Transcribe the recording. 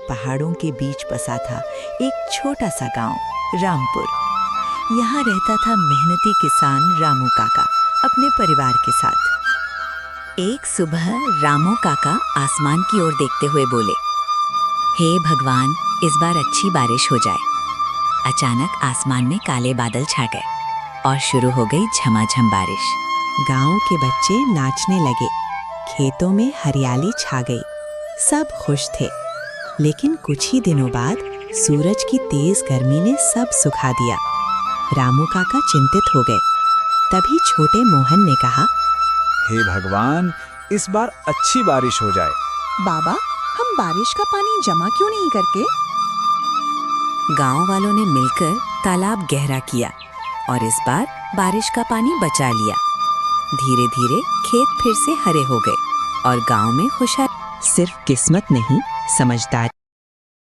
पहाड़ों के बीच बसा था एक छोटा सा गांव रामपुर। यहाँ रहता था मेहनती किसान रामू काका अपने परिवार के साथ। एक सुबह रामू काका आसमान की ओर देखते हुए बोले, हे भगवान, इस बार अच्छी बारिश हो जाए। अचानक आसमान में काले बादल छा गए और शुरू हो गई झमाझम बारिश। गांव के बच्चे नाचने लगे, खेतों में हरियाली छा गई, सब खुश थे। लेकिन कुछ ही दिनों बाद सूरज की तेज गर्मी ने सब सुखा दिया। रामू काका चिंतित हो गए। तभी छोटे मोहन ने कहा, हे भगवान, इस बार अच्छी बारिश हो जाए। बाबा, हम बारिश का पानी जमा क्यों नहीं करके? गांव वालों ने मिलकर तालाब गहरा किया और इस बार बारिश का पानी बचा लिया। धीरे धीरे खेत फिर से हरे हो गए और गांव में खुशहाली। सिर्फ किस्मत नहीं, समझदारी